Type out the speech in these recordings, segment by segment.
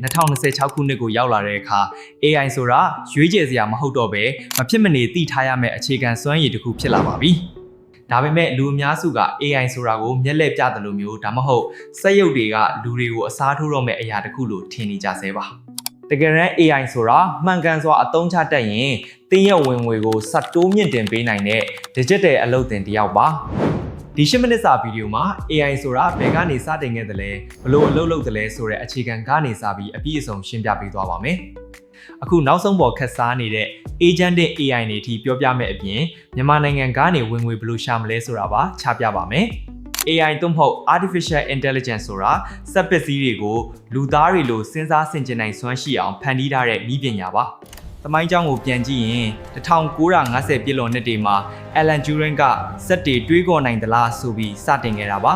2026 ခုနှစ်ကိုရောက်လာတဲ့အခါ AI ဆိုတာရွေးချယ်စရာမဟုတ်တော့ပဲမဖြစ်မနေသိထားရမယ့်အခြေခံစွမ်းရည်တစ်ခုဖြစ်လာပါပြီ။ဒါပေမဲ့လူအများစုက AI ဆိုတာကိုမျက်လှည့်ပြတယ်လို့မျိုးဒါမှမဟုတ်စက်ရုပ်တွေကလူတွေကိုအစားထိုးတော့မယ့်အရာတစ်ခုလို့ထင်နေကြဆဲပါ။တကယ်တမ်း AI ဆိုတာမှန်ကန်စွာအသုံးချတတ်ရင်သင်ရဲ့ဝင်ငွေကိုဆက်တိုးမြင့်တင်ပေးနိုင်တဲ့ digital အလုပ်သင်တစ်ယောက်ပါ။ဒီ10မိနစ်စာဗီဒီယိုမှာ AI ဆိုတာဘယ်ကနေစတင်ခဲ့သလဲဘလို့အလုပ်လုပ်သလဲဆိုတဲ့အခြေခံကနေစပြီးအပြည့်အစုံရှင်းပြပေးသွားပါမယ်။အခုနောက်ဆုံးပေါ်ခက်စားနေတဲ့ Agentic AI တွေအထိပြောပြမယ့်အပြင်မြန်မာနိုင်ငံကနေဝင်ငွေဘလို့ရှာမလဲဆိုတာပါချပြပါမယ်။ AI သို့မဟုတ် Artificial Intelligence ဆိုတာစက်ပစ္စည်းတွေကိုလူသားတွေလိုစဉ်းစားဆင်ခြင်နိုင်စွမ်းရှိအောင်ဖန်တီးထားတဲ့နည်းပညာပါ။သမိုင်းကြောင်းကိုပြန်ကြည့်ရင်1950ပြည့်လွန်နှစ်တွေမှာ Alan Turing ကစက်တွေတွေးခေါ်နိုင်သလားဆိုပြီးစတင်ခဲ့တာပါ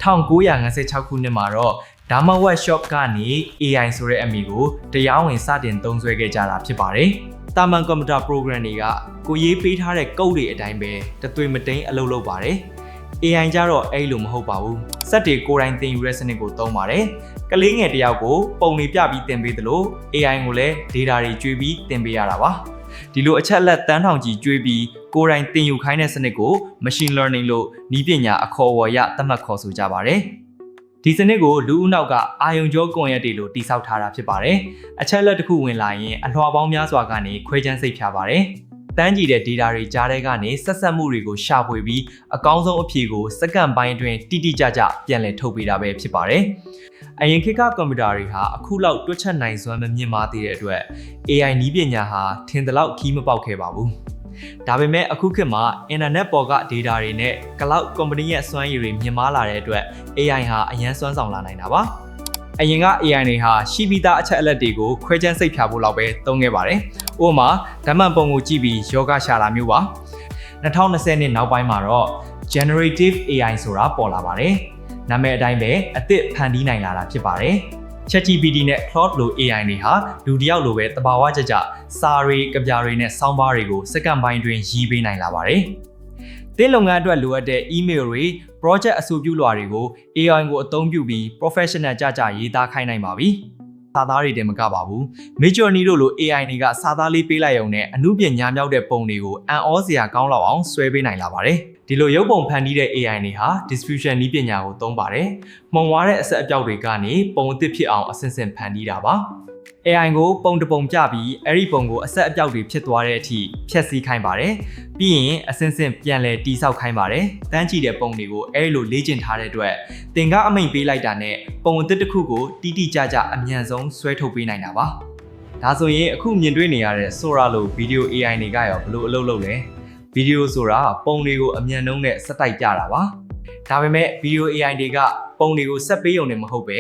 1956ခုနှစ်မှာတော့ Dharma Workshop ကနေ AI ဆိုတဲ့အမည်ကိုတရားဝင်စတင်သုံးစွဲခဲ့ကြတာဖြစ်ပါတယ်။တာမန်ကွန်ပျူတာ program တွေကကိုရေးပေးထားတဲ့ code တွေအတိုင်းပဲတသွေးမတိန်အလုပ်လုပ်ပါတယ်။ AI ကြတော့အဲ့လိုမဟုတ်ပါဘူး။စက်တွေကိုယ်တိုင်သင်ယူတဲ့စနစ်ကိုသုံးပါတယ်။ကလေးငယ်တယောက်ကိုပုံတွေပြပြီးသင်ပေးသလို AI ကိုလည်း data တွေကျွေးပြီးသင်ပေးရတာပါ။ဒီလိုအချက်လက်တန်းထောင်ကြီးကျွေးပြီးကိုယ်တိုင်သင်ယူခိုင်းတဲ့စနစ်ကို machine learning လို့နည်းပညာအခေါ်အဝေါ်ရသတ်မှတ်ခေါ်ဆိုကြပါတယ်။ဒီစနစ်ကိုလူဦးနောက်ကအာယုံကြောကွန်ရက်တွေလို့တိစောက်ထားတာဖြစ်ပါတယ်။အချက်လက်တစ်ခုဝင်လာရင်အလွှာပေါင်းများစွာကနေခွဲခြမ်းစိတ်ဖြာပါတယ်။တန်းကြည့်တဲ့ data တွေကြားထဲကနေဆက်ဆက်မှုတွေကိုရှာဖွေပြီးအကောင်းဆုံးအဖြေကိုစက္ကန့်ပိုင်းအတွင်းတိတိကျကျပြန်လည်ထုတ်ပေးတာပဲဖြစ်ပါတယ်။အရင်ခေတ်ကကွန်ပျူတာတွေဟာအခုလောက်တွက်ချက်နိုင်စွမ်းမမြင့်မားသေးတဲ့အတွက် AI နည်းပညာဟာထင်သလောက်ခီးမပေါက်ခဲ့ပါဘူး။ဒါပေမဲ့အခုခေတ်မှာ internet ပေါ်က data တွေနဲ့ cloud company ရဲ့စွမ်းရည်တွေမြင့်မားလာတဲ့အတွက် AI ဟာအရန်စွမ်းဆောင်လာနိုင်တာပါ။အရင်က AI တွေဟာရှိပြီးသားအချက်အလက်တွေကိုခွဲခြမ်းစိတ်ဖြာဖို့လောက်ပဲသုံးခဲ့ပါတယ်။ဥပမာဓာတ်မှန်ပုံကိုကြည့်ပြီးယောဂရှာတာမျိုးပါ။2020နှစ်နောက်ပိုင်းမှာတော့ generative AI ဆိုတာပေါ်လာပါတယ်။နာမည်အတိုင်းပဲအသစ်ဖန်တီးနိုင်လာတာဖြစ်ပါတယ်။ ChatGPT နဲ့ Claude လို AI တွေဟာလူတစ်ယောက်လိုပဲသဘာဝကျကျစာတွေ၊ကဗျာတွေနဲ့ဆောင်းပါးတွေကိုစက္ကန့်ပိုင်းတွင်ရေးပေးနိုင်လာပါတယ်။သင်လုပ်ငန်းအတွက်လိုအပ်တဲ့ email တွေ project အဆိုပြုလွှာတွေကို AI ကိုအသုံးပြုပြီး professional ကြကြရေးသားခိုင်းနိုင်ပါပြီ။စာသားတွေတည်းမကပါဘူး။ Midjourney တို့လို AI တွေကစာသားလေးပေးလိုက်ရုံနဲ့အမှုပညာမြောက်တဲ့ပုံတွေကိုအံ့ဩစရာကောင်းလောက်အောင်ဆွဲပေးနိုင်လာပါတယ်။ဒီလိုရုပ်ပုံဖန်တီးတဲ့ AI တွေဟာ distribution နည်းပညာကိုသုံးပါတယ်။မှုံဝါတဲ့အဆက်အပြောက်တွေကနေပုံအသစ်ဖြစ်အောင်အဆင့်ဆင့်ဖန်တီးတာပါ။ AI ကိုပုံတစ်ပုံပြပြီးအဲ့ဒီပုံကိုအဆက်အပြောက်တွေဖြစ်သွားတဲ့အထိဖြည့်ဆည်းခိုင်းပါတယ်။ပြီးရင်အဆင့်ဆင့်ပြန်လည်တိစောက်ခိုင်းပါတယ်။တန်းကြည့်တဲ့ပုံတွေကိုအဲ့လိုလေ့ကျင့်ထားတဲ့အတွက်သင်ကအမိန့်ပေးလိုက်တာနဲ့ပုံအသစ်တစ်ခုကိုတိတိကျကျအမြန်ဆုံးဆွဲထုတ်ပေးနိုင်တာပါ။ဒါဆိုရင်အခုမြင်တွေ့နေရတဲ့ Sora လို video AI တွေကရောဘယ်လိုအလုပ်လုပ်လဲ။ဗီဒီယိုဆိုတာပုံတွေကိုအမြန်နှုန်းနဲ့ဆက်တိုက်ပြတာပါ။ဒါပေမဲ့ video AI တွေကပုံတွေကိုဆက်ပေးရုံနဲ့မဟုတ်ပဲ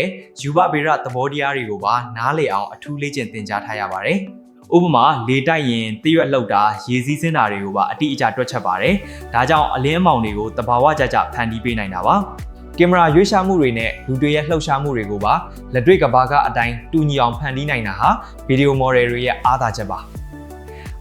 ယူဘဗေဒသဘောတရားတွေကိုပါနားလည်အောင်အထူးလေ့ကျင့်သင်ကြားထားရပါတယ်။ဥပမာလေတိုက်ရင်တရွက်လှုပ်တာရေစီးဆင်းတာတွေကိုပါအတိအကျတွက်ချက်ပါတယ်။ဒါကြောင့်အလင်းအမောင်တွေကိုသဘာဝကျကျဖန်တီးပေးနိုင်တာပါ။ကင်မရာရွေးရှားမှုတွေနဲ့လူတွေရဲ့လှုပ်ရှားမှုတွေကိုပါလက်တွေ့ကဘာကအတိုင်းတူညီအောင်ဖန်တီးနိုင်တာဟာဗီဒီယိုမော်ဒယ်တွေရဲ့အားသာချက်ပါ။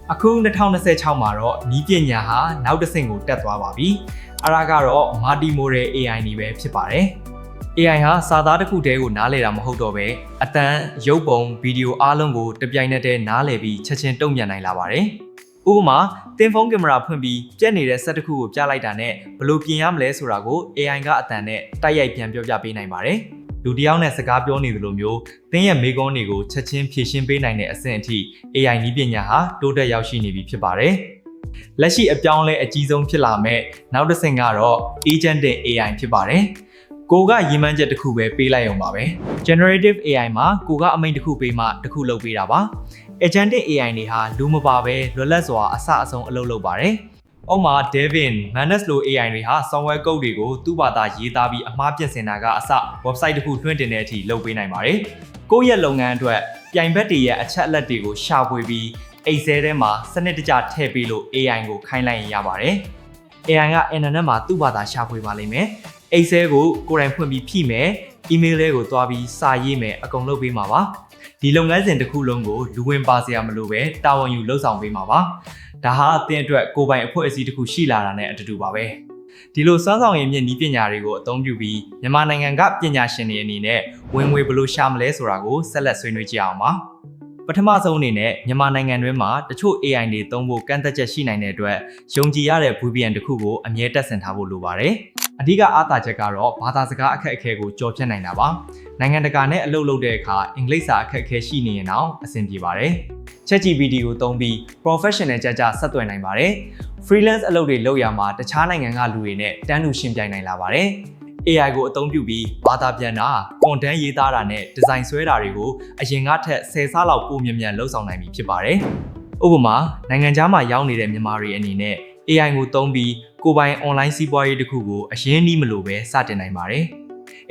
အခု2026မှာတော့နည်းပညာဟာနောက်တစ်ဆင့်ကိုတက်သွားပါပြီ။အဲ့ဒါကတော့ multimodal AI တွေပဲဖြစ်ပါတယ်။ AI ဟာစာသားတစ်ခုတည်းကိုနားလည်တာမဟုတ်တော့ပဲအတန်းရုပ်ပုံဗီဒီယိုအားလုံးကိုတပြိုင်နက်တည်းနားလည်ပြီးချက်ချင်းတုံ့ပြန်နိုင်လာပါတယ်။ဥပမာသင်ဖုန်းကင်မရာဖွင့်ပြီးပြက်နေတဲ့စက်တစ်ခုကိုပြလိုက်တာနဲ့ဘယ်လိုပြင်ရမလဲဆိုတာကို AI ကအတန်းနဲ့တိုက်ရိုက်ပြန်ပြောပြပေးနိုင်ပါတယ်။လူတစ်ယောက်နဲ့စကားပြောနေသလိုမျိုးသင်ရဲ့မေးခွန်းတွေကိုချက်ချင်းဖြေရှင်းပေးနိုင်တဲ့အဆင့်အထိ AI နည်းပညာဟာတိုးတက်ရောက်ရှိနေပြီဖြစ်ပါတယ်။လက်ရှိအပြောင်းလဲအကြီးဆုံးဖြစ်လာမဲ့နောက်တစ်ဆင့်ကတော့ Agentic AI ဖြစ်ပါတယ်။ကိုကရည်မှန်းချက်တစ်ခုပဲပေးလိုက်ရုံပါပဲ Generative AI မှာကိုကအမိန့်တစ်ခုပေးမှတစ်ခုလုပ်ပေးတာပါ Agentic AI တွေဟာလူမပါပဲလွယ်လပ်စွာအဆအဆုံးအလုပ်လုပ်ပါတယ်။ဥပမာ Devin, Manus လို AI တွေဟာ software code တွေကိုသူ့ဘာသာရေးသားပြီးအမှားပြင်ဆင်တာကအစ website တစ်ခုလွှင့်တင်တဲ့အထိလုပ်ပေးနိုင်ပါတယ်။ကိုယ့်ရဲ့လုပ်ငန်းအတွက်ပြိုင်ဘက်တွေရဲ့အချက်အလက်တွေကိုရှာဖွေပြီး Excel ထဲမှာစနစ်တကျထည့်ပေးလို့ AI ကိုခိုင်းလိုက်ရင်ရပါတယ်။ AI က internet မှာသူ့ဘာသာရှာဖွေပါလိမ့်မယ်။ Excel ကိုကိုယ်တိုင်ဖွင့်ပြီးဖြည့်မယ်။ email လေးကိုသွားပြီးစာရေးမယ်အကုန်လုပ်ပေးမှာပါ။ဒီလုပ်ငန်းစဉ်တစ်ခုလုံးကိုလူဝင်ပါစရာမလိုပဲတာဝန်ယူလုပ်ဆောင်ပေးမှာပါ။ဒါဟာအသင်အတွက်ကိုယ်ပိုင်အဖွဲ့အစည်းတစ်ခုရှိလာတာနဲ့အတူတူပါပဲ ဒီလိုစွမ်းဆောင်ရည်မြင့်နည်းပညာတွေကိုအသုံးပြုပြီးမြန်မာနိုင်ငံကပညာရှင်တွေအနေနဲ့ဝင်ငွေဘယ်လိုရှာမလဲဆိုတာကိုဆက်လက်ဆွေးနွေးကြအောင်ပါပထမဆုံးအနေနဲ့မြန်မာနိုင်ငံတွင်းမှာတချို့ AI တွေသုံးဖို့ကန့်သက်ချက်ရှိနိုင်တဲ့အတွက်ယုံကြည်ရတဲ့ VPN တစ်ခုကိုအမြဲတက်ဆင်ထားဖို့လိုပါတယ်အဓိကအားသာချက်ကတော့ဘာသာစကားအခက်အခဲကိုကျော်ဖြတ်နိုင်တာပါနိုင်ငံတကာနဲ့အလုပ်လုပ်တဲ့အခါအင်္ဂလိပ်စာအခက်အခဲရှိနေရင်တော့အဆင်ပြေပါတယ် ChatGPT ကိုသုံးပြီး professional ကြဆက်သွယ်နိုင်ပါတယ် freelance အလုပ်တွေလုပ်ရမှာတခြားနိုင်ငံကလူတွေနဲ့တန်းတူရှင်ပြိုင်နိုင်လာပါတယ် AI ကိုအသုံးပြုပြီးဘာသာပြန်တာ content ရေးသားတာနဲ့ design ဆွဲတာတွေကိုအရင်ကထက်10ဆလောက်ပိုမြန်လုပ်ဆောင်နိုင်ပြီဖြစ်ပါတယ်ဥပမာနိုင်ငံခြားမှာရောက်နေတဲ့မြန်မာတွေအနေနဲ့ AI ကိုသုံးပြီးကိုယ်ပိုင် online စီးပွားရေးတစ်ခုကိုအရင်နည်းမလို့ပဲစတင်နိုင်ပါတယ်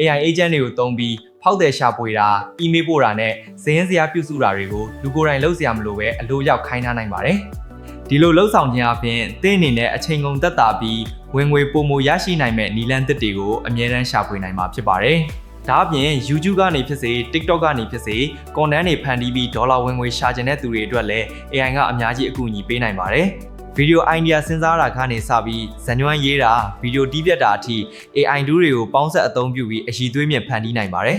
AI agent တွေကိုသုံးပြီးဖောက်တယ်ရှာပွေတာ email ပို့တာနဲ့ဇင်းစရာပြုစုတာတွေကိုလူကိုယ်တိုင်လုပ်စရာမလိုပဲအလိုရောက်ခိုင်းထားနိုင်ပါတယ်ဒီလိုလှုပ်ဆောင်ခြင်းအပြင်သင်အနေနဲ့အချိန်ကုန်သက်သာပြီးဝင်ငွေပိုမိုရရှိနိုင်မဲ့နည်းလမ်းသစ်တွေကိုအမြဲတမ်းရှာဖွေနိုင်မှာဖြစ်ပါတယ်ဒါအပြင် YouTube ကနေဖြစ်စေ TikTok ကနေဖြစ်စေ content တွေဖန်တီးပြီးဒေါ်လာဝင်ငွေရှာချင်တဲ့သူတွေအတွက်လည်း AI ကအများကြီးအကူအညီပေးနိုင်ပါတယ်ဗီဒီယို idea စဉ်းစားတာကနေစပြီးဇာတ်ညွှန်းရေးတာဗီဒီယိုတီးပြတ်တာအထိ AI tool တွေကိုပေါင်းစပ်အသုံးပြုပြီးအရည်သွေးမြင့်ဖန်တီးနိုင်ပါတယ်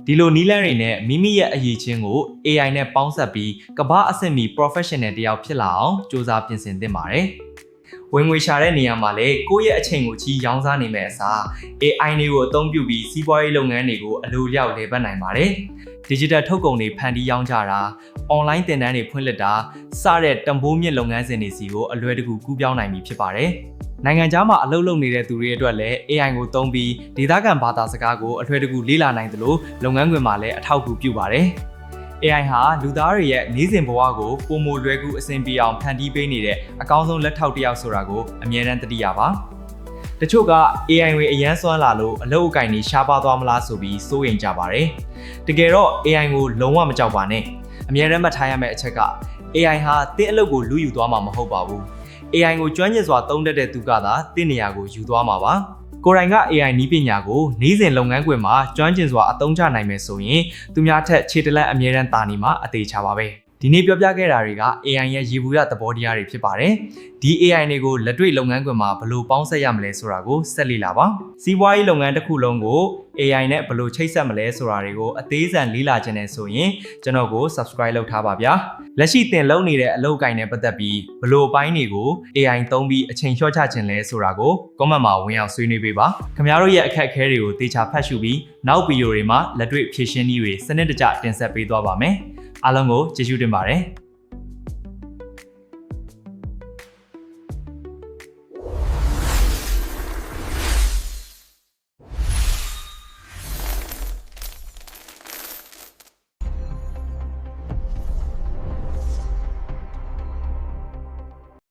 ဒီလိုနည်းလမ်းတွေနဲ့မိမိရဲ့အရည်ချင်းကို AI နဲ့ပေါင်းစပ်ပြီးကမ္ဘာအဆင့်မီ professional တယောက်ဖြစ်လာအောင်စ조사ပြင်ဆင်သင့်ပါတယ်ဝင်ငွေရှာတဲ့နေရာမှာလည်းကိုယ့်ရဲ့အချိန်ကိုကြီးရောင်းစားနေမဲ့အစား AI တွေကိုအသုံးပြုပြီးစီးပွားရေးလုပ်ငန်းတွေကိုအလိုလျောက်လည်ပတ်နိုင်ပါတယ်။ Digital ထုတ်ကုန်တွေဖန်တီးရောင်းကြတာ online သင်တန်းတွေဖွင့်လှစ်တာစတဲ့တန်ဖိုးမြင့်လုပ်ငန်းစဉ်တွေစီကိုအလွယ်တကူကူးပြောင်းနိုင်ပြီဖြစ်ပါတယ်။နိုင်ငံခြားမှာအလုပ်လုပ်နေတဲ့သူတွေအတွက်လည်း AI ကိုသုံးပြီးဒေသခံဘာသာစကားကိုအလွယ်တကူလေ့လာနိုင်သလိုလုပ်ငန်းခွင်မှာလည်းအထောက်အကူပြုပါတယ်။ AI ဟာလူသားတွေရဲ့နေ့စဉ်ဘဝကိုပုံမလွယ်ကူအဆင်ပြေအောင်ဖန်တီးပေးနေတဲ့အကောင်းဆုံးလက်ထောက်တစ်ယောက်ဆိုတာကိုအမြဲတမ်းသတိရပါတချို့က AI တွေအရန်စွမ်းလာလို့အလုပ်အကင်တွေရှားပါသွားမလားဆိုပြီးစိုးရိမ်ကြပါတယ်တကယ်တော့ AI ကိုလုံးဝမကြောက်ပါနဲ့အမြဲတမ်းမှတ်ထားရမယ့်အချက်က AI ဟာသင်အလုပ်ကိုလူယူသွားမှာမဟုတ်ပါဘူး AI ကိုကျွမ်းကျင်စွာသုံးတတ်တဲ့သူကသာသင်နေရာကိုယူသွားမှာပါကိုယ်တိုင်က AI နည်းပညာကိုနေ့စဉ်လုပ်ငန်းခွင်မှာကျွမ်းကျင်စွာအသုံးချနိုင်မယ်ဆိုရင်သူများထက်ခြေတလက်အမြဲတမ်းတာနေမှာအသေးချပါပဲဒီနေ့ပြောပြခဲ့တာတွေက AI ရဲ့ရေဘူးရသဘောတရားတွေဖြစ်ပါတယ်ဒီ AI တွေကိုလက်တွေ့လုပ်ငန်းခွင်မှာဘယ်လိုပေါင်းစပ်ရမလဲဆိုတာကိုဆက်လေ့လာပါစီးပွားရေးလုပ်ငန်းတစ်ခုလုံးကို AI နဲ့ဘယ်လိုချိတ်ဆက်မလဲဆိုတာတွေကိုအသေးစိတ်လေ့လာခြင်းနဲ့ဆိုရင်ကျွန်တော်ကို subscribe လုပ်ထားပါဗျာလက်ရှိသင်လုပ်နေတဲ့အလုပ်အကိုင်နဲ့ပတ်သက်ပြီးဘယ်လိုအပိုင်းတွေကို AI သုံးပြီးအချိန်လျှော့ချခြင်းလဲဆိုတာကို comment မှာဝင်အောင်ဆွေးနွေးပေးပါခင်ဗျားတို့ရဲ့အခက်အခဲတွေကိုသေချာဖတ်ရှုပြီးနောက်ဗီဒီယိုတွေမှာလက်တွေ့ဖြည့်ရှင်းနည်းတွေစနစ်တကျတင်ဆက်ပေးသွားပါမယ်အားလုံးကိုကျေးဇူးတင်ပါတယ်